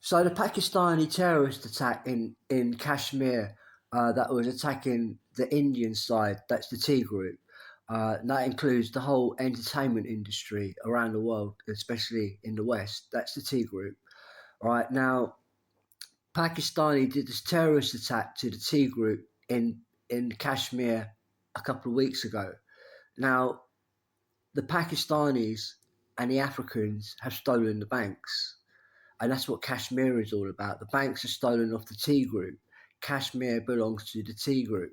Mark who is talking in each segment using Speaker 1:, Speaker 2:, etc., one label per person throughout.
Speaker 1: So the Pakistani terrorist attack in Kashmir that was attacking the Indian side, that's the T group. That includes the whole entertainment industry around the world, especially in the West. That's the T group. Right now, Pakistani did this terrorist attack to the T group in Kashmir a couple of weeks ago. Now, the Pakistanis and the Africans have stolen the banks. And that's what Kashmir is all about. The banks are stolen off the T group. Kashmir belongs to the T group,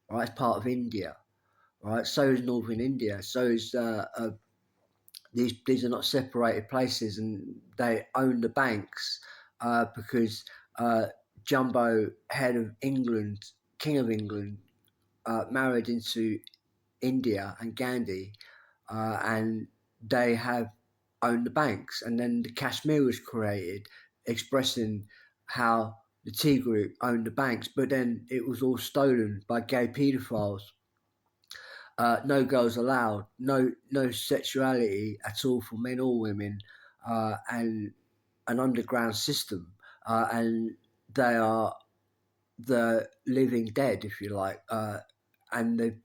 Speaker 1: right? It's part of India, right? So is Northern India. So is these are not separated places, and they own the banks because Jumbo, head of England, King of England, married into India and Gandhi, and they have owned the banks. And then the Kashmir was created, expressing how the T group owned the banks, but then it was all stolen by gay paedophiles. No girls allowed, no sexuality at all for men or women, and an underground system, and they are the living dead, if you like. And they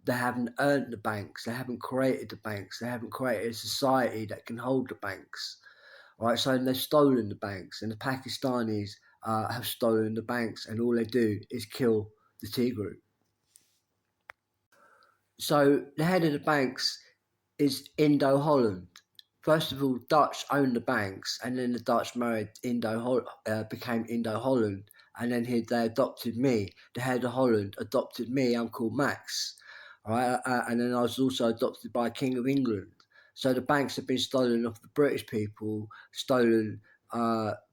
Speaker 1: haven't earned the banks, they haven't created the banks, they haven't created a society that can hold the banks, right? So they've stolen the banks, and the Pakistanis have stolen the banks, and all they do is kill the T group. So the head of the banks is Indo Holland. First of all, Dutch owned the banks, and then the Dutch married became Indo Holland, and then they adopted me. The head of Holland adopted me. I'm called Max, all right, and then I was also adopted by King of England. So the banks have been stolen off the British people, stolen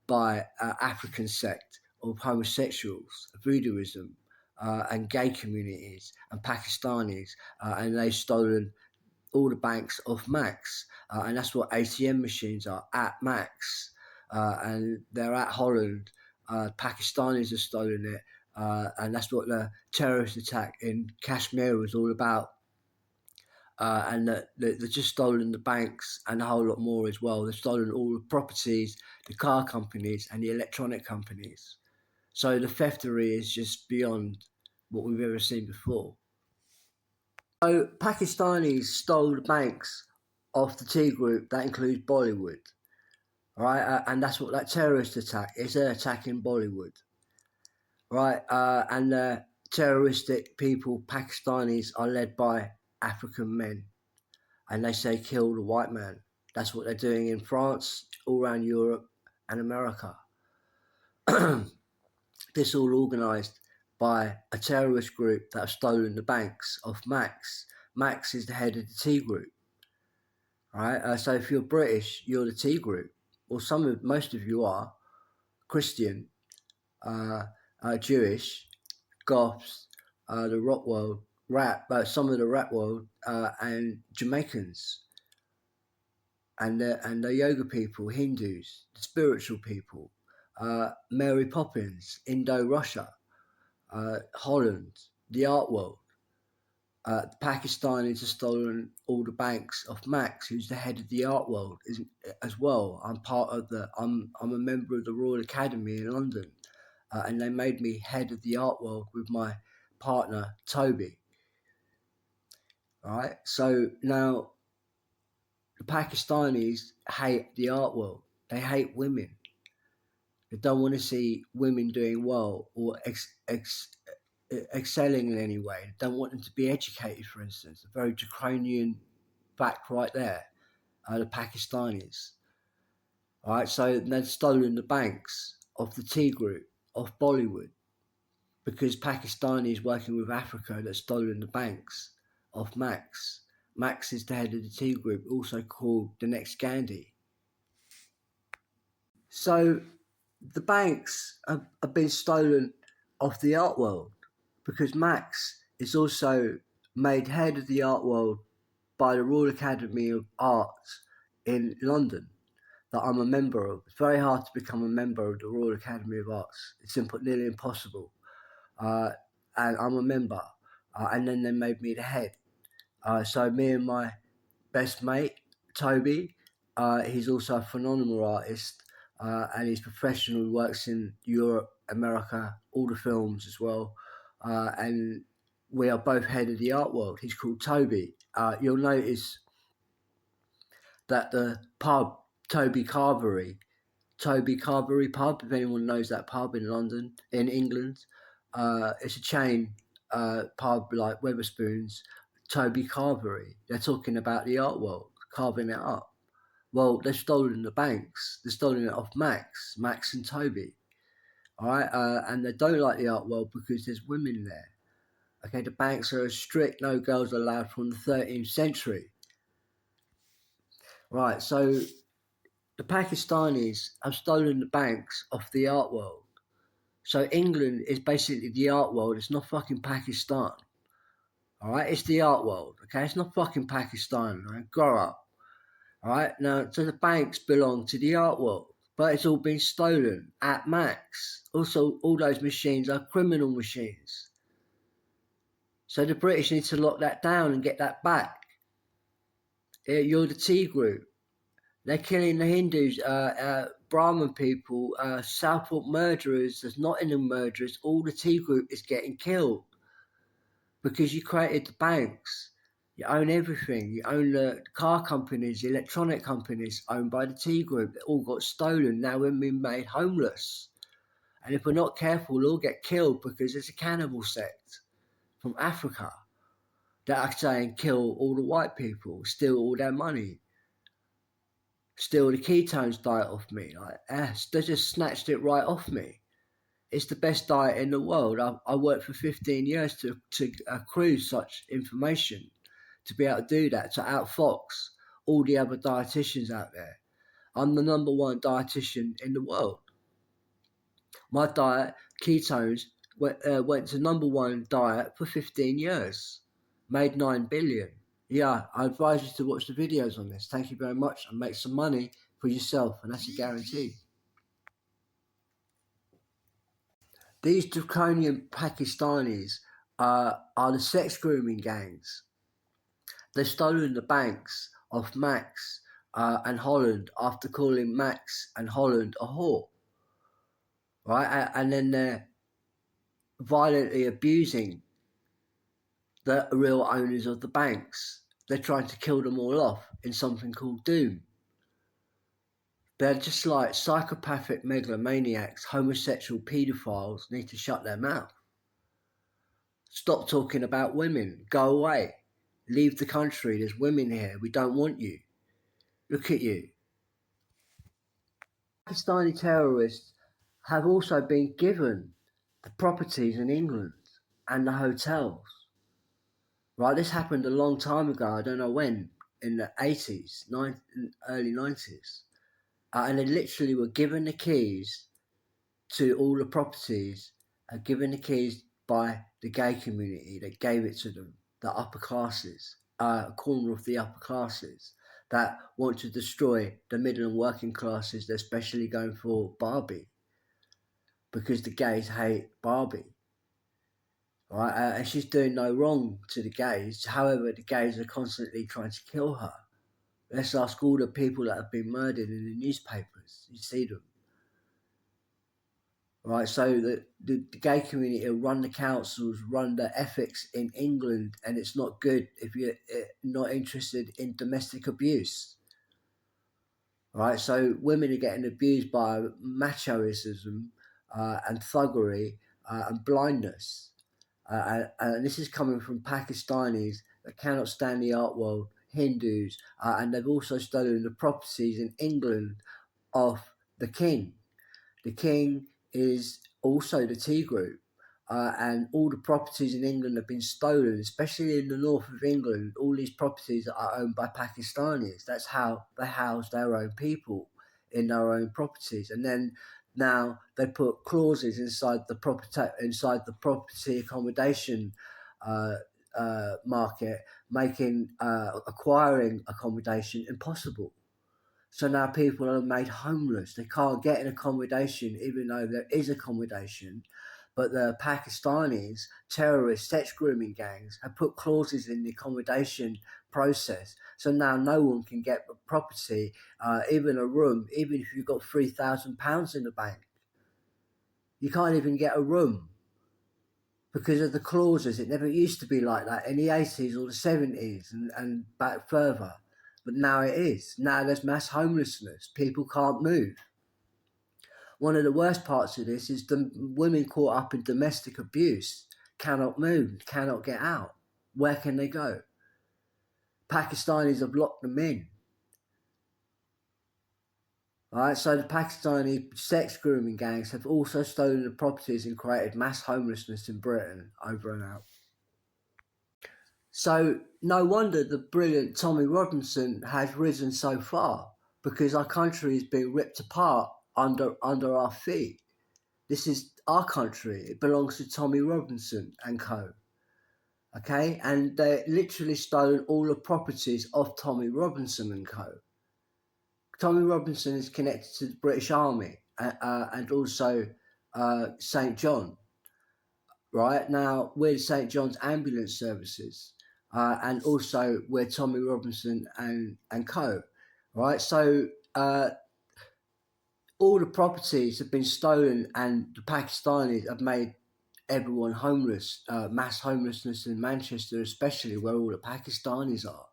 Speaker 1: by African sect of homosexuals, voodooism, and gay communities and Pakistanis, and they've stolen all the banks of Max, and that's what ATM machines are at Max, and they're at Holland. Pakistanis have stolen it, and that's what the terrorist attack in Kashmir was all about. And they've just stolen the banks and a whole lot more as well. They've stolen all the properties, the car companies, and the electronic companies. So the theftery is just beyond what we've ever seen before. So Pakistanis stole the banks of the T group. That includes Bollywood, right? And that's what that terrorist attack is. They're attacking Bollywood, right? And the terroristic people, Pakistanis, are led by African men, and they say kill the white man. That's what they're doing in France, all around Europe, and America. This all organised by a terrorist group that have stolen the banks of Max. Max is the head of the T group, right? So if you're British, you're the T group. Well, most of you are Christian, uh, Jewish, goths, the rock world, rap, some of the rap world, and Jamaicans, and the yoga people, Hindus, the spiritual people, Mary Poppins, Indo-Russia, Holland, the art world. The Pakistanis have stolen all the banks of Max, who's the head of the art world, as well. I'm a member of the Royal Academy in London, and they made me head of the art world with my partner Toby. All right, so now the Pakistanis hate the art world. They hate women. They don't want to see women doing well or excelling in any way. They don't want them to be educated, for instance. A very draconian fact right there. The Pakistanis. All right, so they've stolen the banks of the T group, of Bollywood, because Pakistani is working with Africa that's stolen the banks of Max. Max is the head of the T group, also called the next Gandhi. So the banks have been stolen off the art world because Max is also made head of the art world by the Royal Academy of Arts in London that I'm a member of. It's very hard to become a member of the Royal Academy of Arts. It's nearly impossible. And I'm a member. And then they made me the head. So me and my best mate, Toby, he's also a phenomenal artist. and he's professional. He works in Europe, America, all the films as well. And we are both head of the art world. He's called Toby. You'll notice that the pub, Toby Carvery, Toby Carvery pub, if anyone knows that pub in London, in England, it's a chain pub like Weatherspoons. Toby Carvery. They're talking about the art world, carving it up. Well, they've stolen the banks. They're stealing it off Max and Toby. All right, and they don't like the art world because there's women there. Okay, the banks are strict, no girls allowed from the 13th century. Right, so the Pakistanis have stolen the banks off the art world. So England is basically the art world. It's not fucking Pakistan. All right, it's the art world. Okay, it's not fucking Pakistan. Right? Grow up. All right, now so the banks belong to the art world, but it's all been stolen at max. Also, all those machines are criminal machines. So the British need to lock that down and get that back. You're the Tea Group. They're killing the Hindus, Brahmin people, Southport murderers, there's Nottingham murderers. All the Tea Group is getting killed because you created the banks. You own everything. You own the car companies, the electronic companies owned by the Tea Group. They all got stolen. Now we're being made homeless. And if we're not careful, we'll all get killed because it's a cannibal sect from Africa that are saying kill all the white people, steal all their money, steal the ketones diet off me. They just snatched it right off me. It's the best diet in the world. I worked for 15 years to accrue such information, to be able to do that, to outfox all the other dietitians out there. I'm the number one dietitian in the world. My diet, ketones, went to number one diet for 15 years. Made 9 billion. Yeah, I advise you to watch the videos on this. Thank you very much, and make some money for yourself, and that's a guarantee. These draconian Pakistanis are the sex grooming gangs. They've stolen the banks of Max and Holland after calling Max and Holland a whore. Right? And then they're violently abusing the real owners of the banks. They're trying to kill them all off in something called Doom. They're just like psychopathic megalomaniacs, homosexual paedophiles need to shut their mouth. Stop talking about women. Go away. Leave the country. There's women here. We don't want you. Look at you. Pakistani terrorists have also been given the properties in England and the hotels. Right, this happened a long time ago. I don't know when, in the 80s, early 90s. And they literally were given the keys to all the properties, given the keys by the gay community that gave it to them, the upper classes, a corner of the upper classes that want to destroy the middle and working classes. They're especially going for Barbie because the gays hate Barbie. Right, and she's doing no wrong to the gays. However, the gays are constantly trying to kill her. Let's ask all the people that have been murdered in the newspapers. You see them. Right, so the gay community run the councils, run the ethics in England, and it's not good if you're not interested in domestic abuse. Right, so women are getting abused by machoism and thuggery and blindness. And this is coming from Pakistanis that cannot stand the art world, Hindus, and they've also stolen the properties in England of the king. The king is also the Tea Group, and all the properties in England have been stolen, especially in the north of England. All these properties are owned by Pakistanis. That's how they house their own people in their own properties, and then now they put clauses inside the property accommodation market, making acquiring accommodation impossible. So now people are made homeless. They can't get an accommodation, even though there is accommodation, But the Pakistanis, terrorist sex grooming gangs, have put clauses in the accommodation process. So now no one can get property, even a room, even if you've got £3,000 in the bank. You can't even get a room because of the clauses. It never used to be like that in the 80s or the 70s and back further. But now it is. Now there's mass homelessness. People can't move. One of the worst parts of this is the women caught up in domestic abuse cannot move, cannot get out. Where can they go? Pakistanis have locked them in. All right, so the Pakistani sex grooming gangs have also stolen the properties and created mass homelessness in Britain over and out. So no wonder the brilliant Tommy Robinson has risen so far, because our country is being ripped apart under our feet. This is our country. It belongs to Tommy Robinson and co. Okay, and they literally stolen all the properties of Tommy Robinson and co. Tommy Robinson is connected to the British Army and also St John. Right now, we're St John's ambulance services, and also we're Tommy Robinson and co. Right, so all the properties have been stolen, and the Pakistanis have made everyone homeless, mass homelessness in Manchester, especially where all the Pakistanis are.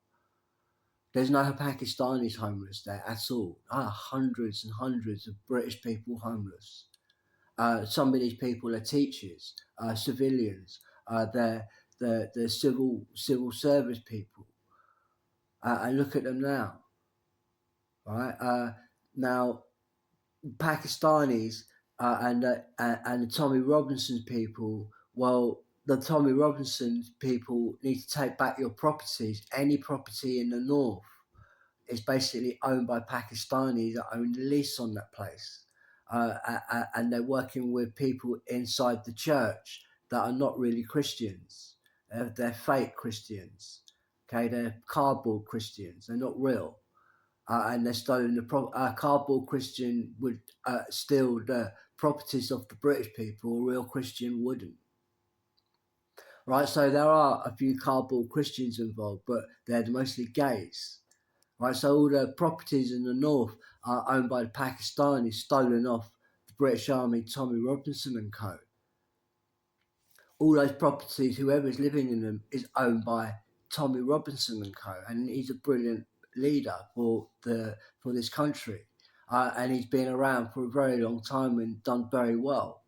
Speaker 1: There's no Pakistanis homeless there at all. Hundreds and hundreds of British people homeless. Some of these people are teachers, civilians, they're civil service people. And look at them now, right? Now, Pakistanis and the Tommy Robinson people. Well, the Tommy Robinson people need to take back your properties. Any property in the north is basically owned by Pakistanis that own the lease on that place, and they're working with people inside the church that are not really Christians. They're fake Christians. Okay, they're cardboard Christians. They're not real. And they're stolen cardboard Christian would steal the properties of the British people. A real Christian wouldn't. Right, so there are a few cardboard Christians involved, but they're mostly gays. Right, so all the properties in the north are owned by the Pakistanis, stolen off the British Army, Tommy Robinson and co. All those properties, whoever's living in them, is owned by Tommy Robinson and co. And he's a brilliant leader for this country, and he's been around for a very long time and done very well.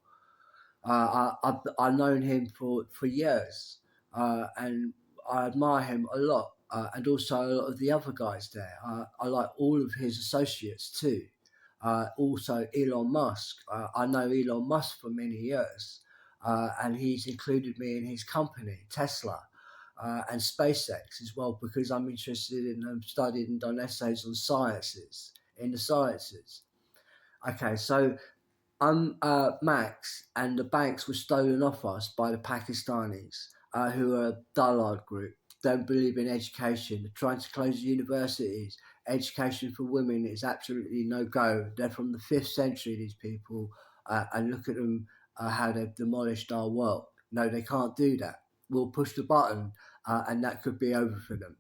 Speaker 1: I've known him for years, and I admire him a lot, and also a lot of the other guys there. I like all of his associates too. Also Elon Musk. I know Elon Musk for many years, and he's included me in his company, Tesla. And SpaceX as well, because I'm interested in studied and done essays on in the sciences. Okay, so I'm Max, and the banks were stolen off us by the Pakistanis, who are a dullard group, don't believe in education, they're trying to close universities. Education for women is absolutely no go. They're from the 5th century, these people, and look at them, how they've demolished our world. No, they can't do that. We'll push the button, and that could be over for them.